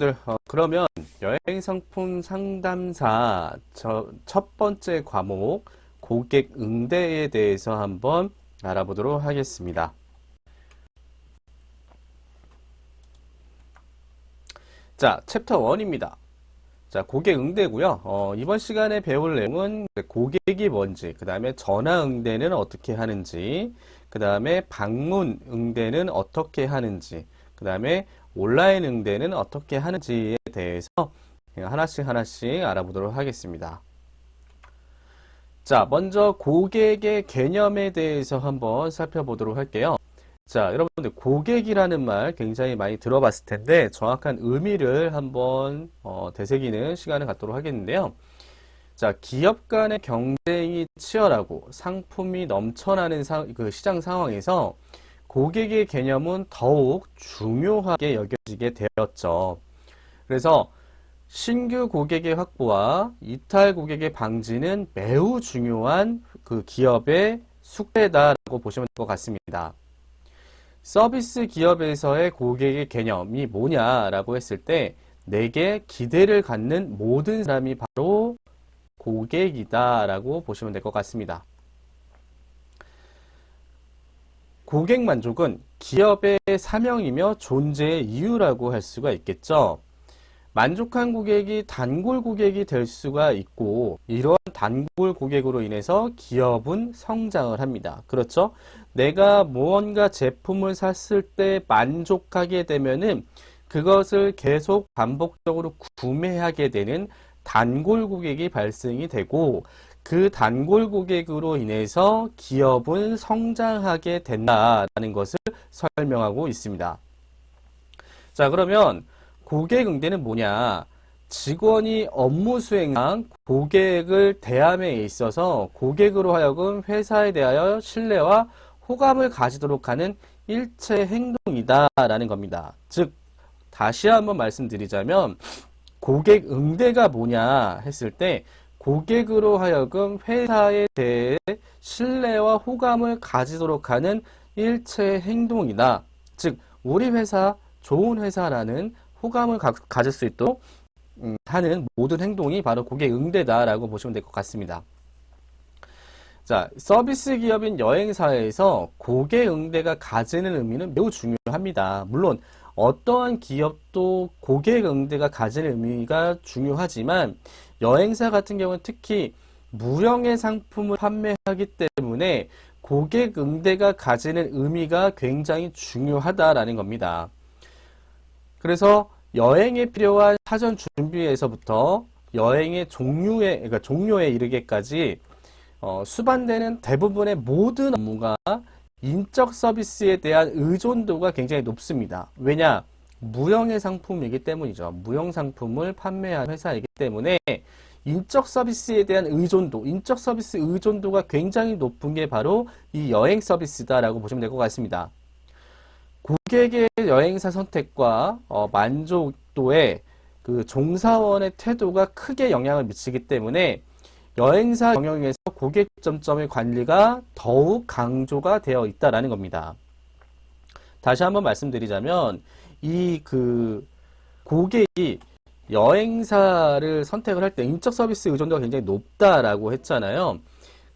여러분들 그러면 여행상품 상담사 첫 번째 과목 고객 응대에 대해서 한번 알아보도록 하겠습니다. 자, 챕터 1입니다. 자, 고객 응대고요. 이번 시간에 배울 내용은 고객이 뭔지, 그 다음에 전화 응대는 어떻게 하는지, 그 다음에 방문 응대는 어떻게 하는지, 그 다음에 온라인 응대는 어떻게 하는지에 대해서 하나씩 알아보도록 하겠습니다. 자, 먼저 고객의 개념에 대해서 한번 살펴보도록 할게요. 자, 여러분들 고객이라는 말 굉장히 많이 들어봤을 텐데 정확한 의미를 한번 되새기는 시간을 갖도록 하겠는데요. 자, 기업 간의 경쟁이 치열하고 상품이 넘쳐나는 시장 상황에서 고객의 개념은 더욱 중요하게 여겨지게 되었죠. 그래서 신규 고객의 확보와 이탈 고객의 방지는 매우 중요한 그 기업의 숙제다라고 보시면 될 것 같습니다. 서비스 기업에서의 고객의 개념이 뭐냐라고 했을 때 내게 기대를 갖는 모든 사람이 바로 고객이다라고 보시면 될 것 같습니다. 고객 만족은 기업의 사명이며 존재의 이유라고 할 수가 있겠죠. 만족한 고객이 단골 고객이 될 수가 있고 이러한 단골 고객으로 인해서 기업은 성장을 합니다. 그렇죠? 내가 무언가 제품을 샀을 때 만족하게 되면은 그것을 계속 반복적으로 구매하게 되는 단골 고객이 발생이 되고 그 단골 고객으로 인해서 기업은 성장하게 된다라는 것을 설명하고 있습니다. 자, 그러면 고객 응대는 뭐냐? 직원이 업무 수행상 고객을 대함에 있어서 고객으로 하여금 회사에 대하여 신뢰와 호감을 가지도록 하는 일체 행동이다라는 겁니다. 즉, 다시 한번 말씀드리자면 고객 응대가 뭐냐 했을 때 고객으로 하여금 회사에 대해 신뢰와 호감을 가지도록 하는 일체 행동이다. 즉, 우리 회사 좋은 회사라는 호감을 가질 수 있도록 하는 모든 행동이 바로 고객 응대다라고 보시면 될 것 같습니다. 자, 서비스 기업인 여행사에서 고객 응대가 가지는 의미는 매우 중요합니다. 물론 어떠한 기업도 고객 응대가 가지는 의미가 중요하지만 여행사 같은 경우는 특히 무형의 상품을 판매하기 때문에 고객 응대가 가지는 의미가 굉장히 중요하다라는 겁니다. 그래서 여행에 필요한 사전 준비에서부터 여행의 종료에 이르기까지 수반되는 대부분의 모든 업무가 인적 서비스에 대한 의존도가 굉장히 높습니다. 왜냐? 무형의 상품이기 때문이죠. 무형 상품을 판매하는 회사이기 때문에 인적 서비스에 대한 의존도, 인적 서비스 의존도가 굉장히 높은 게 바로 이 여행 서비스다라고 보시면 될 것 같습니다. 고객의 여행사 선택과 만족도에 그 종사원의 태도가 크게 영향을 미치기 때문에 여행사 경영에서 고객 점점의 관리가 더욱 강조가 되어 있다라는 겁니다. 다시 한번 말씀드리자면 이 고객이 여행사를 선택을 할 때 인적 서비스 의존도가 굉장히 높다라고 했잖아요.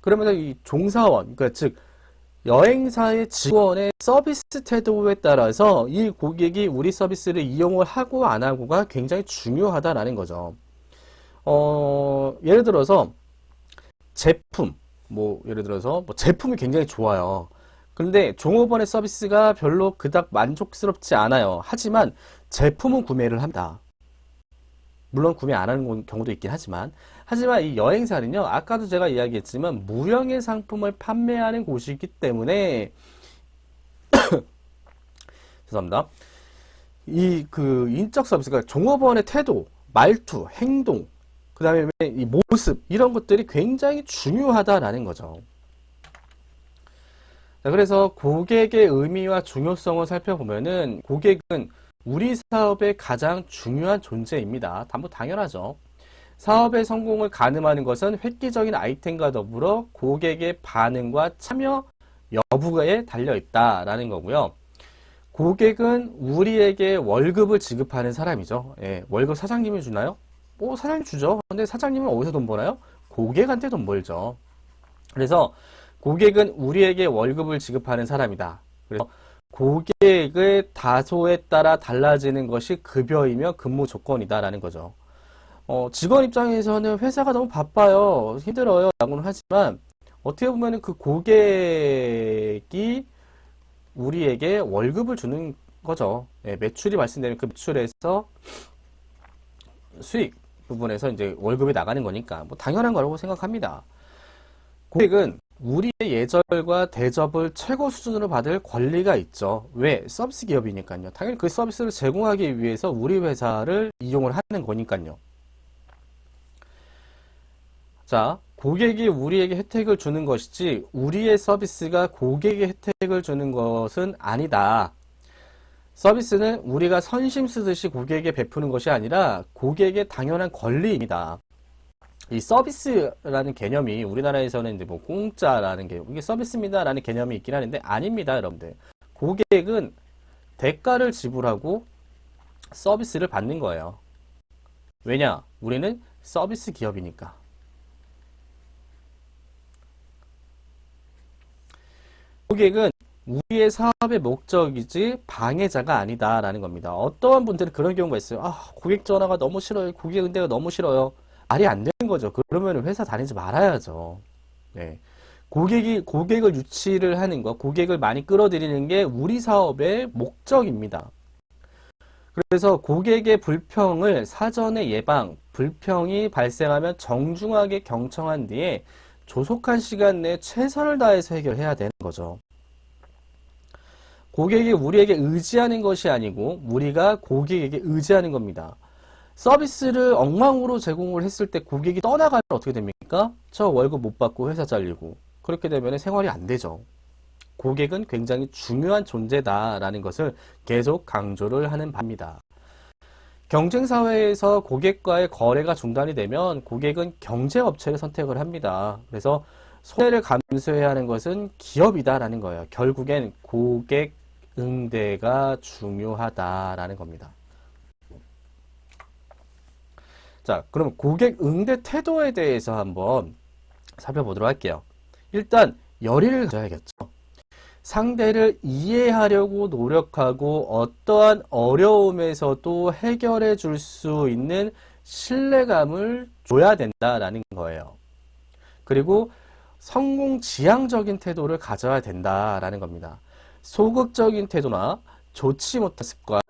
그러면 이 종사원, 그러니까 즉 여행사의 직원의 서비스 태도에 따라서 이 고객이 우리 서비스를 이용을 하고 안 하고가 굉장히 중요하다라는 거죠. 예를 들어서 예를 들어서 제품이 굉장히 좋아요. 그런데 종업원의 서비스가 별로 그닥 만족스럽지 않아요. 하지만 제품은 구매를 합니다. 물론 구매 안 하는 경우도 있긴 하지만 이 여행사는요, 아까도 제가 이야기했지만 무형의 상품을 판매하는 곳이기 때문에 죄송합니다. 이 인적 서비스, 그러니까 종업원의 태도, 말투, 행동, 그 다음에 이 모습, 이런 것들이 굉장히 중요하다라는 거죠. 자, 그래서 고객의 의미와 중요성을 살펴보면은 고객은 우리 사업의 가장 중요한 존재입니다. 당연하죠. 사업의 성공을 가늠하는 것은 획기적인 아이템과 더불어 고객의 반응과 참여 여부에 달려 있다라는 거고요. 고객은 우리에게 월급을 지급하는 사람이죠. 예, 월급 사장님이 주나요? 뭐 사장님 주죠. 근데 사장님은 어디서 돈 버나요? 고객한테 돈 벌죠. 그래서 고객은 우리에게 월급을 지급하는 사람이다. 그래서 고객의 다소에 따라 달라지는 것이 급여이며 근무 조건이다라는 거죠. 직원 입장에서는 회사가 너무 바빠요, 힘들어요 라고는 하지만 어떻게 보면 그 고객이 우리에게 월급을 주는 거죠. 예, 매출이 발생되면 그 매출에서 수익 부분에서 이제 월급이 나가는 거니까 뭐 당연한 거라고 생각합니다. 고객은 우리의 예절과 대접을 최고 수준으로 받을 권리가 있죠. 왜? 서비스 기업이니까요. 당연히 그 서비스를 제공하기 위해서 우리 회사를 이용을 하는 거니까요. 자, 고객이 우리에게 혜택을 주는 것이지 우리의 서비스가 고객에게 혜택을 주는 것은 아니다. 서비스는 우리가 선심 쓰듯이 고객에게 베푸는 것이 아니라 고객의 당연한 권리입니다. 이 서비스라는 개념이 우리나라에서는 이제 뭐 공짜라는 게 이게 서비스입니다라는 개념이 있긴 하는데 아닙니다, 여러분들. 고객은 대가를 지불하고 서비스를 받는 거예요. 왜냐? 우리는 서비스 기업이니까. 고객은 우리의 사업의 목적이지 방해자가 아니다라는 겁니다. 어떠한 분들은 그런 경우가 있어요. 아, 고객 전화가 너무 싫어요. 고객 응대가 너무 싫어요. 말이 안 되는 거죠. 그러면 회사 다니지 말아야죠. 네. 고객을 유치를 하는 것, 고객을 많이 끌어들이는 게 우리 사업의 목적입니다. 그래서 고객의 불평을 사전에 예방, 불평이 발생하면 정중하게 경청한 뒤에 조속한 시간 내에 최선을 다해서 해결해야 되는 거죠. 고객이 우리에게 의지하는 것이 아니고 우리가 고객에게 의지하는 겁니다. 서비스를 엉망으로 제공을 했을 때 고객이 떠나가면 어떻게 됩니까? 저 월급 못 받고 회사 잘리고 그렇게 되면 생활이 안 되죠. 고객은 굉장히 중요한 존재다라는 것을 계속 강조를 하는 바입니다. 경쟁사회에서 고객과의 거래가 중단이 되면 고객은 경쟁업체를 선택을 합니다. 그래서 손해를 감수해야 하는 것은 기업이다라는 거예요. 결국엔 고객 응대가 중요하다라는 겁니다. 자, 그럼 고객 응대 태도에 대해서 한번 살펴보도록 할게요. 일단 열의를 가져야겠죠. 상대를 이해하려고 노력하고 어떠한 어려움에서도 해결해 줄 수 있는 신뢰감을 줘야 된다라는 거예요. 그리고 성공지향적인 태도를 가져야 된다라는 겁니다. 소극적인 태도나 좋지 못한 습관,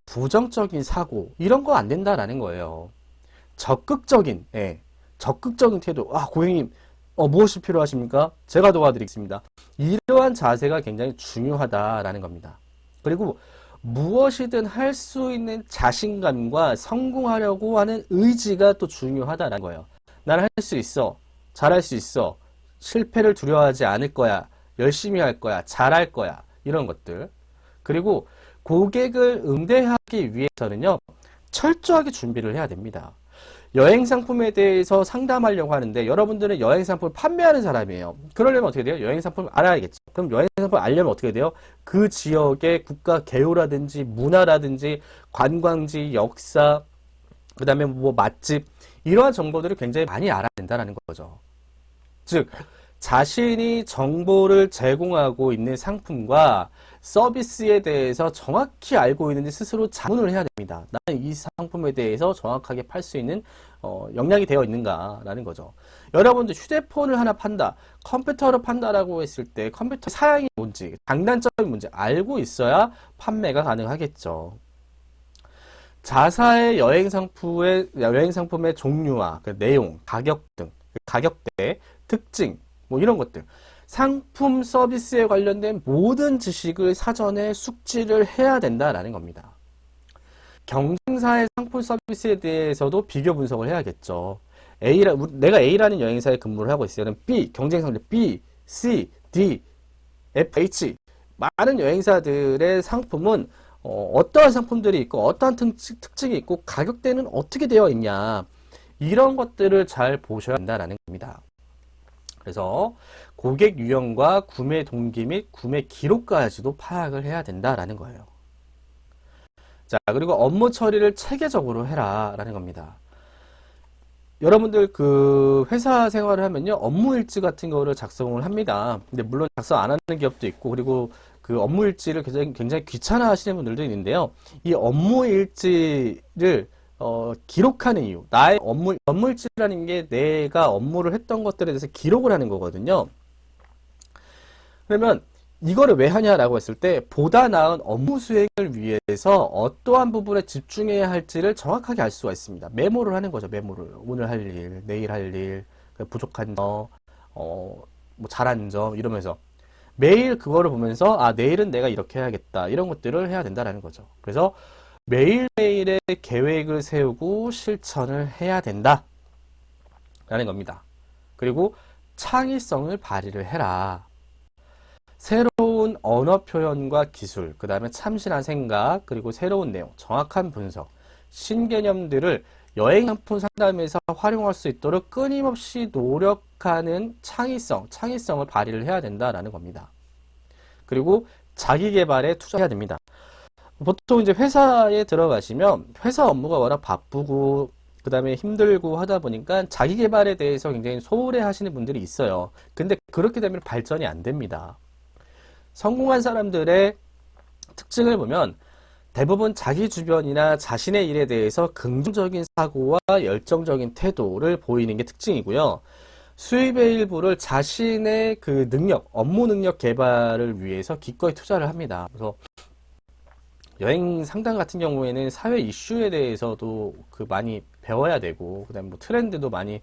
부정적인 사고 이런 거 안 된다라는 거예요. 적극적인 태도. 아, 고객님 무엇이 필요하십니까? 제가 도와드리겠습니다. 이러한 자세가 굉장히 중요하다라는 겁니다. 그리고 무엇이든 할 수 있는 자신감과 성공하려고 하는 의지가 또 중요하다라는 거예요. 나는 할 수 있어. 잘할 수 있어. 실패를 두려워하지 않을 거야. 열심히 할 거야. 잘할 거야. 이런 것들. 그리고 고객을 응대하기 위해서는요, 철저하게 준비를 해야 됩니다. 여행 상품에 대해서 상담하려고 하는데 여러분들은 여행 상품을 판매하는 사람이에요. 그러려면 어떻게 돼요? 여행 상품을 알아야겠죠. 그럼 여행 상품을 알려면 어떻게 돼요? 그 지역의 국가 개요라든지 문화라든지 관광지, 역사, 그 다음에 뭐 맛집 이러한 정보들을 굉장히 많이 알아야 된다는 거죠. 즉 자신이 정보를 제공하고 있는 상품과 서비스에 대해서 정확히 알고 있는지 스스로 자문을 해야 됩니다. 나는 이 상품에 대해서 정확하게 팔 수 있는 역량이 되어 있는가라는 거죠. 여러분들 휴대폰을 하나 판다, 컴퓨터를 판다라고 했을 때 컴퓨터 사양이 뭔지, 장단점이 뭔지 알고 있어야 판매가 가능하겠죠. 자사의 여행 상품의 종류와 그 내용, 가격 등, 가격대, 특징, 뭐 이런 것들. 상품 서비스에 관련된 모든 지식을 사전에 숙지를 해야 된다라는 겁니다. 경쟁사의 상품 서비스에 대해서도 비교 분석을 해야겠죠. 내가 A라는 여행사에 근무를 하고 있어요. 그럼 B, 경쟁사들 B, C, D, F, H 많은 여행사들의 상품은 어떠한 상품들이 있고 어떠한 특징이 있고 가격대는 어떻게 되어 있냐 이런 것들을 잘 보셔야 한다는 겁니다. 그래서 고객 유형과 구매 동기 및 구매 기록까지도 파악을 해야 된다라는 거예요. 자, 그리고 업무 처리를 체계적으로 해라 라는 겁니다. 여러분들 그 회사 생활을 하면요, 업무 일지 같은 거를 작성을 합니다. 근데 물론 작성 안 하는 기업도 있고, 그리고 그 업무 일지를 굉장히 귀찮아 하시는 분들도 있는데요. 이 업무 일지를 기록하는 이유, 나의 업무 일지라는 게 내가 업무를 했던 것들에 대해서 기록을 하는 거거든요. 그러면 이거를 왜 하냐라고 했을 때 보다 나은 업무 수행을 위해서 어떠한 부분에 집중해야 할지를 정확하게 알 수가 있습니다. 메모를 하는 거죠. 메모를. 오늘 할 일, 내일 할 일, 부족한 점, 뭐 잘한 점 이러면서 매일 그거를 보면서 아, 내일은 내가 이렇게 해야겠다. 이런 것들을 해야 된다라는 거죠. 그래서 매일매일의 계획을 세우고 실천을 해야 된다 라는 겁니다. 그리고 창의성을 발휘를 해라. 새로운 언어 표현과 기술, 그 다음에 참신한 생각, 그리고 새로운 내용, 정확한 분석, 신개념들을 여행 상품 상담에서 활용할 수 있도록 끊임없이 노력하는 창의성을 발휘를 해야 된다라는 겁니다. 그리고 자기 개발에 투자해야 됩니다. 보통 이제 회사에 들어가시면 회사 업무가 워낙 바쁘고 그 다음에 힘들고 하다 보니까 자기 개발에 대해서 굉장히 소홀해 하시는 분들이 있어요. 근데 그렇게 되면 발전이 안 됩니다. 성공한 사람들의 특징을 보면 대부분 자기 주변이나 자신의 일에 대해서 긍정적인 사고와 열정적인 태도를 보이는 게 특징이고요. 수입의 일부를 자신의 그 능력, 업무 능력 개발을 위해서 기꺼이 투자를 합니다. 그래서 여행 상담 같은 경우에는 사회 이슈에 대해서도 그 많이 배워야 되고, 그다음에 뭐 트렌드도 많이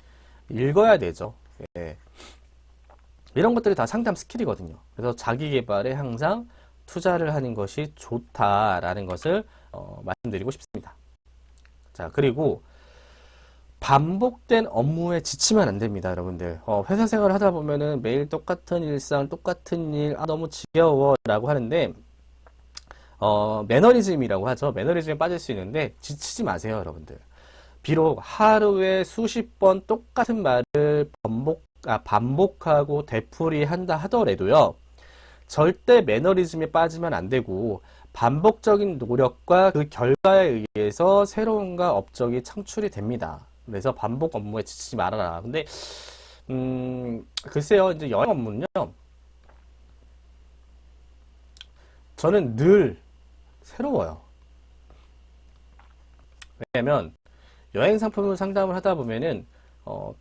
읽어야 되죠. 예. 이런 것들이 다 상담 스킬이거든요. 그래서 자기 개발에 항상 투자를 하는 것이 좋다라는 것을 말씀드리고 싶습니다. 자, 그리고 반복된 업무에 지치면 안 됩니다, 여러분들. 회사 생활을 하다 보면은 매일 똑같은 일상, 똑같은 일, 아, 너무 지겨워라고 하는데, 매너리즘이라고 하죠. 매너리즘에 빠질 수 있는데, 지치지 마세요, 여러분들. 비록 하루에 수십 번 똑같은 말을 반복하고 되풀이한다 하더라도요, 절대 매너리즘에 빠지면 안 되고 반복적인 노력과 그 결과에 의해서 새로움과 업적이 창출이 됩니다. 그래서 반복 업무에 지치지 말아라. 근데 글쎄요, 이제 여행 업무는요, 저는 늘 새로워요. 왜냐면 여행 상품을 상담을 하다 보면은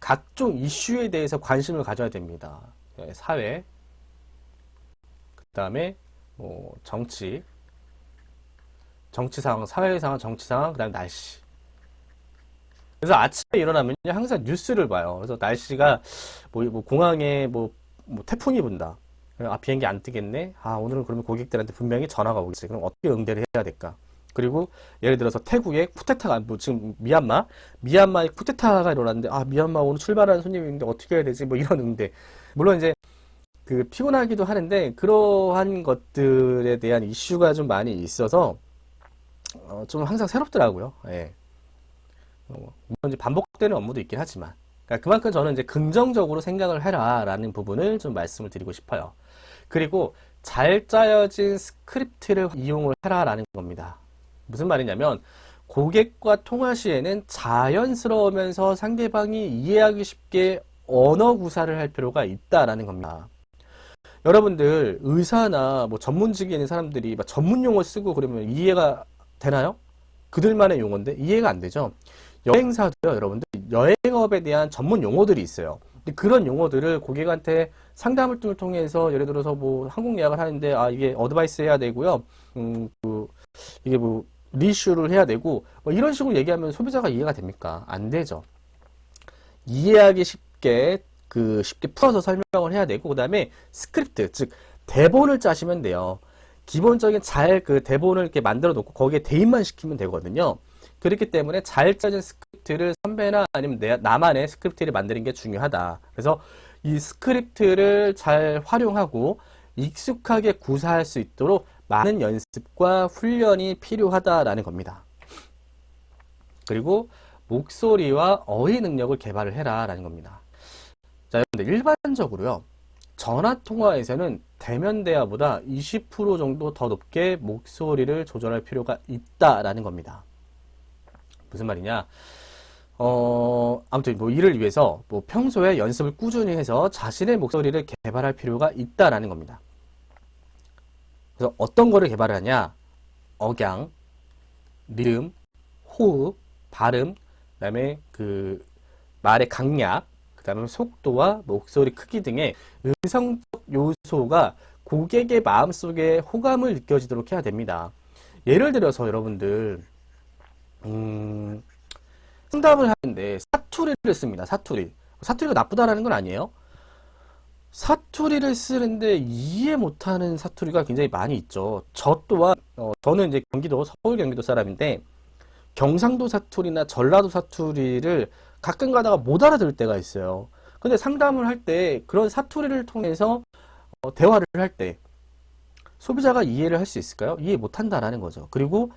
각종 이슈에 대해서 관심을 가져야 됩니다. 사회, 그 다음에 뭐 정치 상황, 사회 상황, 정치 상황, 그 다음에 날씨. 그래서 아침에 일어나면 항상 뉴스를 봐요. 그래서 날씨가 뭐 공항에 뭐 태풍이 분다. 아, 비행기 안 뜨겠네. 아, 오늘은 그러면 고객들한테 분명히 전화가 오겠지. 그럼 어떻게 응대를 해야 될까? 그리고 예를 들어서 태국에 쿠데타가, 뭐 지금 미얀마에 쿠데타가 일어났는데, 아, 미얀마 오늘 출발하는 손님이 있는데 어떻게 해야 되지? 뭐 이런 응대. 물론 이제 그 피곤하기도 하는데 그러한 것들에 대한 이슈가 좀 많이 있어서 좀 항상 새롭더라고요. 예. 물론 이제 반복되는 업무도 있긴 하지만, 그러니까 그만큼 저는 이제 긍정적으로 생각을 해라라는 부분을 좀 말씀을 드리고 싶어요. 그리고 잘 짜여진 스크립트를 이용을 해라라는 겁니다. 무슨 말이냐면 고객과 통화 시에는 자연스러우면서 상대방이 이해하기 쉽게 언어 구사를 할 필요가 있다라는 겁니다. 여러분들 의사나 뭐 전문직에 있는 사람들이 막 전문 용어 쓰고 그러면 이해가 되나요? 그들만의 용어인데 이해가 안 되죠. 여행사도요, 여러분들 여행업에 대한 전문 용어들이 있어요. 근데 그런 용어들을 고객한테 상담을 통해서 예를 들어서 뭐 항공 예약을 하는데 아, 이게 어드바이스 해야 되고요. 이게 뭐 리슈를 해야 되고 뭐 이런 식으로 얘기하면 소비자가 이해가 됩니까? 안 되죠. 이해하기 쉽게 쉽게 풀어서 설명을 해야 되고, 그 다음에 스크립트, 즉 대본을 짜시면 돼요. 기본적인 그 대본을 이렇게 만들어 놓고 거기에 대입만 시키면 되거든요. 그렇기 때문에 잘 짜진 스크립트를 선배나 아니면 나만의 스크립트를 만드는 게 중요하다. 그래서 이 스크립트를 잘 활용하고 익숙하게 구사할 수 있도록 많은 연습과 훈련이 필요하다라는 겁니다. 그리고 목소리와 어휘 능력을 개발을 해라라는 겁니다. 자, 여러분들 일반적으로요, 전화통화에서는 대면 대화보다 20% 정도 더 높게 목소리를 조절할 필요가 있다라는 겁니다. 무슨 말이냐? 아무튼 뭐 이를 위해서 뭐 평소에 연습을 꾸준히 해서 자신의 목소리를 개발할 필요가 있다라는 겁니다. 그래서 어떤 거를 개발하냐? 억양, 리듬, 호흡, 발음, 그다음에 그 말의 강약, 그다음에 속도와 목소리 크기 등의 음성적 요소가 고객의 마음속에 호감을 느껴지도록 해야 됩니다. 예를 들어서 여러분들 상담을 하는데 사투리를 씁니다. 사투리가 나쁘다라는 건 아니에요. 사투리를 쓰는데 이해 못하는 사투리가 굉장히 많이 있죠. 저 또한 저는 이제 서울 경기도 사람인데 경상도 사투리나 전라도 사투리를 가끔 가다가 못 알아들을 때가 있어요. 근데 상담을 할 때 그런 사투리를 통해서 대화를 할 때 소비자가 이해를 할 수 있을까요? 이해 못한다라는 거죠. 그리고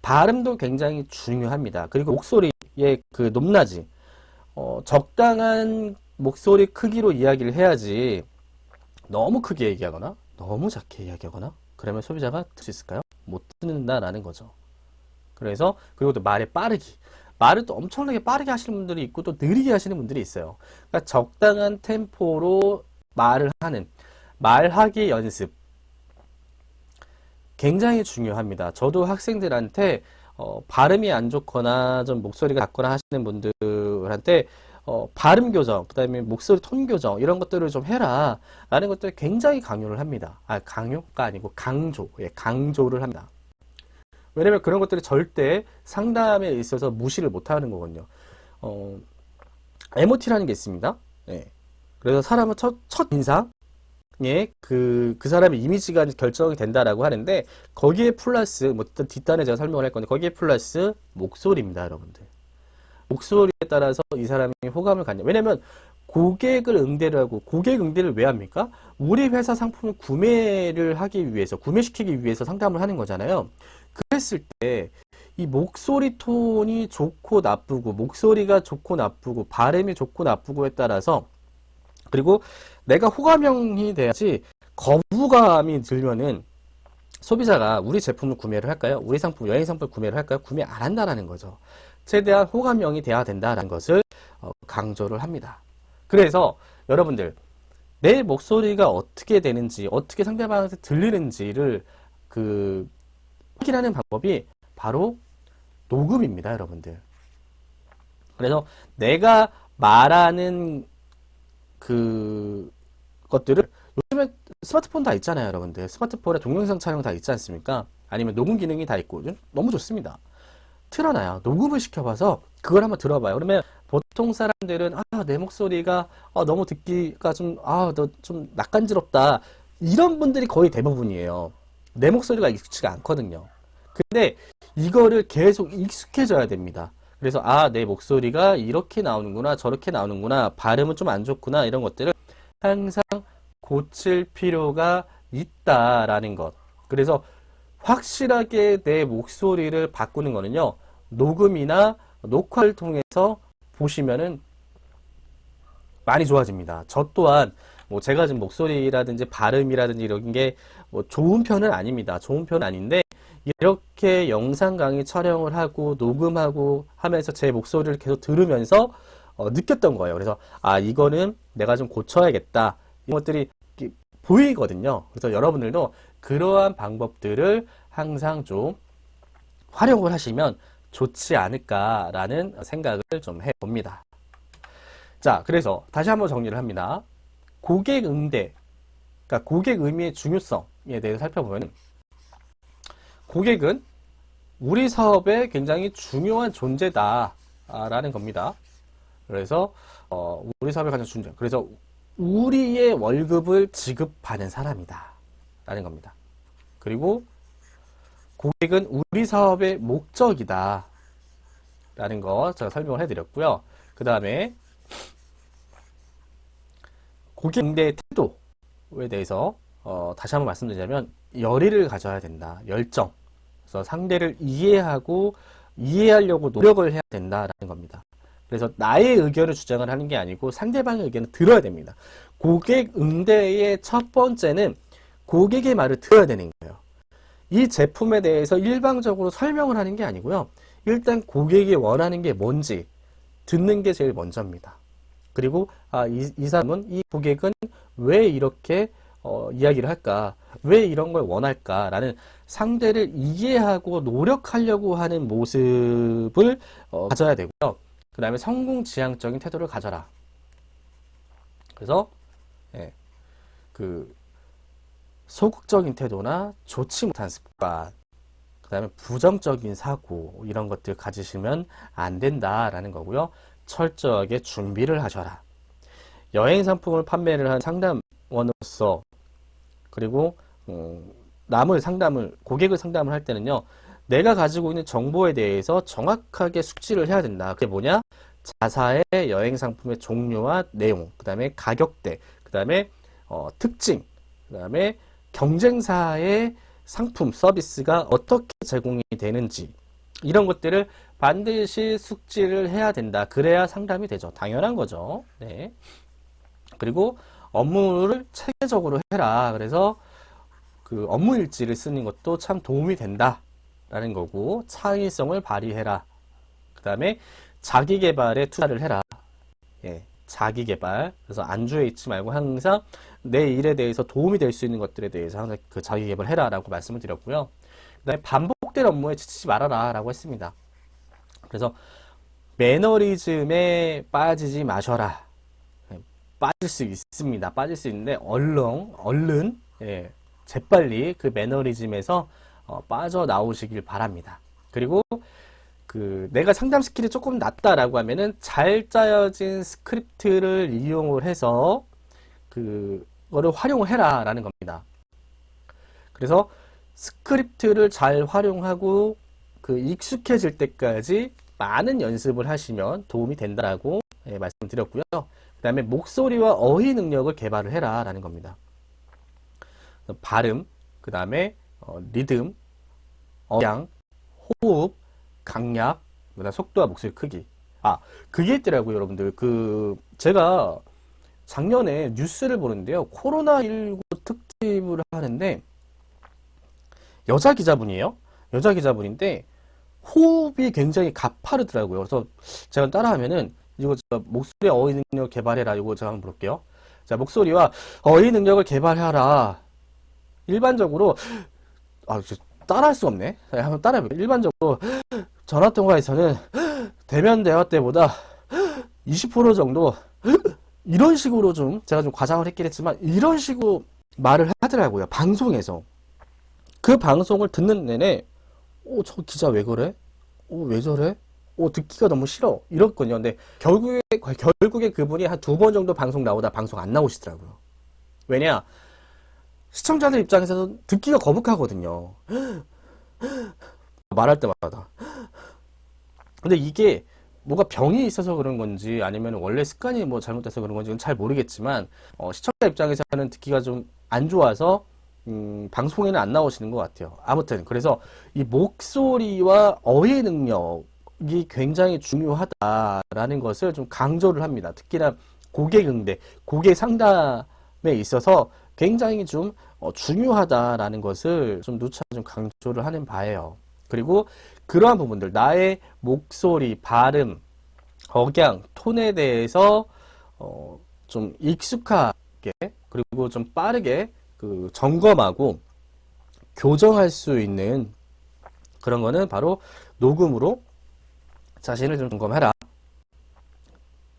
발음도 굉장히 중요합니다. 그리고 목소리의 그 높낮이, 적당한 목소리 크기로 이야기를 해야지 너무 크게 얘기하거나 너무 작게 이야기하거나 그러면 소비자가 들을 수 있을까요? 못 듣는다라는 거죠. 그래서 그리고 또 말의 빠르기, 말을 또 엄청나게 빠르게 하시는 분들이 있고 또 느리게 하시는 분들이 있어요. 그러니까 적당한 템포로 말을 하는 말하기 연습 굉장히 중요합니다. 저도 학생들한테 발음이 안 좋거나 좀 목소리가 작거나 하시는 분들한테 발음 교정, 그 다음에 목소리 톤 교정 이런 것들을 좀 해라 라는 것들을 굉장히 강요를 합니다. 강요가 아니고 강조, 강조를 합니다. 왜냐면 그런 것들이 절대 상담에 있어서 무시를 못하는 거거든요. MOT라는 게 있습니다. 네. 그래서 사람은 첫 인상에 그 사람의 이미지가 결정이 된다라고 하는데 거기에 플러스 뭐 뒷단에 제가 설명을 할 건데 거기에 플러스 목소리입니다, 여러분들. 목소리에 따라서 이 사람이 호감을 갖냐. 왜냐면 고객을 응대를 하고 고객 응대를 왜 합니까? 우리 회사 상품을 구매를 하기 위해서 구매시키기 위해서 상담을 하는 거잖아요. 그랬을 때 이 목소리 톤이 좋고 나쁘고 목소리가 좋고 나쁘고 발음이 좋고 나쁘고에 따라서 그리고 내가 호감형이 돼야지 거부감이 들면은 소비자가 우리 제품을 구매를 할까요? 우리 상품, 여행 상품을 구매를 할까요? 구매 안 한다라는 거죠. 최대한 호감형이 돼야 된다라는 것을 강조를 합니다. 그래서 여러분들 내 목소리가 어떻게 되는지 어떻게 상대방한테 들리는지를 확인하는 방법이 바로 녹음입니다, 여러분들. 그래서 내가 말하는 것들을 요즘에 스마트폰 다 있잖아요, 여러분들. 스마트폰에 동영상 촬영 다 있지 않습니까? 아니면 녹음 기능이 다 있고 너무 좋습니다. 틀어놔요. 녹음을 시켜봐서 그걸 한번 들어봐요. 그러면 보통 사람들은 내 목소리가 너무 듣기가 너 좀 낯간지럽다 이런 분들이 거의 대부분이에요. 내 목소리가 익숙치가 않거든요. 근데 이거를 계속 익숙해져야 됩니다. 그래서 내 목소리가 이렇게 나오는구나 저렇게 나오는구나 발음은 좀 안 좋구나 이런 것들을 항상 고칠 필요가 있다라는 것. 그래서 확실하게 내 목소리를 바꾸는 거는요, 녹음이나 녹화를 통해서 보시면은 많이 좋아집니다. 저 또한 뭐 제가 지금 목소리라든지 발음이라든지 이런 게 뭐 좋은 편은 아닙니다. 좋은 편은 아닌데 이렇게 영상 강의 촬영을 하고 녹음하고 하면서 제 목소리를 계속 들으면서 느꼈던 거예요. 그래서 이거는 내가 좀 고쳐야겠다. 이런 것들이 보이거든요. 그래서 여러분들도 그러한 방법들을 항상 좀 활용을 하시면 좋지 않을까라는 생각을 좀 해봅니다. 자, 그래서 다시 한번 정리를 합니다. 고객 응대, 그러니까 고객 의미의 중요성에 대해서 살펴보면 고객은 우리 사업에 굉장히 중요한 존재다라는 겁니다. 그래서 우리 사업에 가장 중요한, 그래서 우리의 월급을 지급하는 사람이다 라는 겁니다. 그리고 고객은 우리 사업의 목적이다 라는 거 제가 설명을 해드렸고요. 그 다음에 고객 응대의 태도에 대해서 다시 한번 말씀드리자면 열의를 가져야 된다. 열정. 그래서 상대를 이해하려고 노력을 해야 된다라는 겁니다. 그래서 나의 의견을 주장을 하는 게 아니고 상대방의 의견을 들어야 됩니다. 고객 응대의 첫 번째는 고객의 말을 들어야 되는 거예요. 이 제품에 대해서 일방적으로 설명을 하는 게 아니고요. 일단 고객이 원하는 게 뭔지 듣는 게 제일 먼저입니다. 그리고 이 사람은, 이 고객은 왜 이렇게 이야기를 할까? 왜 이런 걸 원할까? 라는 상대를 이해하고 노력하려고 하는 모습을 가져야 되고요. 그 다음에 성공지향적인 태도를 가져라. 그래서 그 소극적인 태도나 좋지 못한 습관, 그 다음에 부정적인 사고, 이런 것들 가지시면 안 된다라는 거고요. 철저하게 준비를 하셔라. 여행 상품을 판매를 한 상담원으로서, 그리고 고객을 상담을 할 때는요, 내가 가지고 있는 정보에 대해서 정확하게 숙지를 해야 된다. 그게 뭐냐? 자사의 여행 상품의 종류와 내용, 그 다음에 가격대, 그 다음에 특징, 그 다음에 경쟁사의 상품, 서비스가 어떻게 제공이 되는지, 이런 것들을 반드시 숙지를 해야 된다. 그래야 상담이 되죠. 당연한 거죠. 네. 그리고 업무를 체계적으로 해라. 그래서 그 업무 일지를 쓰는 것도 참 도움이 된다라는 거고, 창의성을 발휘해라. 그 다음에 자기 개발에 투자를 해라. 자기 개발. 그래서 안주해 있지 말고 항상 내 일에 대해서 도움이 될 수 있는 것들에 대해서 항상 그 자기 개발을 해라라고 말씀을 드렸고요. 그다음에 반복된 업무에 지치지 말아라라고 했습니다. 그래서 매너리즘에 빠지지 마셔라. 빠질 수 있습니다. 빠질 수 있는데 얼른 재빨리 그 매너리즘에서 빠져나오시길 바랍니다. 그리고 내가 상담 스킬이 조금 낮다라고 하면은 잘 짜여진 스크립트를 이용을 해서 그거를 활용을 해라라는 겁니다. 그래서 스크립트를 잘 활용하고 익숙해질 때까지 많은 연습을 하시면 도움이 된다라고 말씀드렸고요. 그 다음에 목소리와 어휘 능력을 개발을 해라라는 겁니다. 발음, 그 다음에 리듬, 억양, 호흡, 강약, 그다음 속도와 목소리 크기. 그게 있더라고요, 여러분들. 제가 작년에 뉴스를 보는데요. 코로나19 특집을 하는데, 여자 기자분이에요. 여자 기자분인데, 호흡이 굉장히 가파르더라고요. 그래서 제가 따라하면은, 이거 목소리 어휘 능력 개발해라. 이거 제가 한번 볼게요. 자, 목소리와 어휘 능력을 개발하라. 일반적으로, 따라할 수 없네. 자, 한번 따라해볼게요. 일반적으로, 전화통화에서는 대면 대화 때보다 20% 정도 이런 식으로 제가 좀 과장을 했긴 했지만 이런 식으로 말을 하더라고요. 방송에서. 그 방송을 듣는 내내 저 기자 왜 그래? 왜 저래? 듣기가 너무 싫어. 이렇거든요. 근데 결국에 그분이 한 2번 정도 방송 나오다 방송 안 나오시더라고요. 왜냐? 시청자들 입장에서는 듣기가 거북하거든요. 말할 때마다. 근데 이게 뭐가 병이 있어서 그런 건지 아니면 원래 습관이 뭐 잘못돼서 그런 건지는 잘 모르겠지만 시청자 입장에서는 듣기가 좀 안 좋아서 방송에는 안 나오시는 것 같아요. 아무튼 그래서 이 목소리와 어휘 능력이 굉장히 중요하다라는 것을 좀 강조를 합니다. 특히나 고객 응대, 고객 상담에 있어서 굉장히 좀 중요하다라는 것을 좀 누차 좀 강조를 하는 바예요. 그리고 그러한 부분들, 나의 목소리, 발음, 억양, 톤에 대해서 좀 익숙하게 그리고 좀 빠르게 점검하고 교정할 수 있는 그런 거는 바로 녹음으로 자신을 좀 점검해라.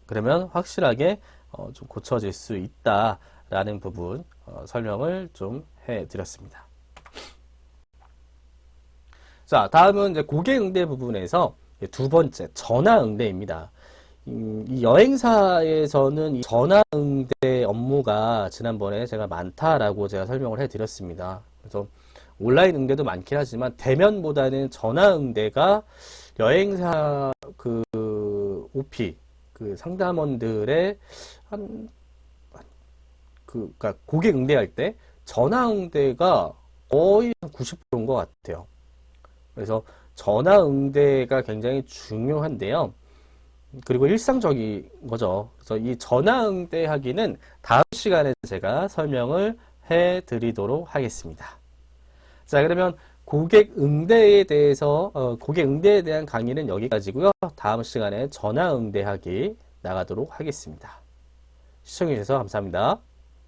그러면 확실하게 좀 고쳐질 수 있다라는 부분 설명을 좀 해드렸습니다. 자, 다음은 이제 고객 응대 부분에서 두 번째, 전화 응대입니다. 이 여행사에서는 이 전화 응대 업무가 지난번에 제가 많다라고 제가 설명을 해드렸습니다. 그래서 온라인 응대도 많긴 하지만 대면보다는 전화 응대가 여행사 OP, 상담원들의 그러니까 고객 응대할 때 전화 응대가 거의 90%인 것 같아요. 그래서 전화 응대가 굉장히 중요한데요. 그리고 일상적인 거죠. 그래서 이 전화응대하기는 다음 시간에 제가 설명을 해 드리도록 하겠습니다. 자, 그러면 고객 응대에 대한 강의는 여기까지고요. 다음 시간에 전화응대하기 나가도록 하겠습니다. 시청해주셔서 감사합니다.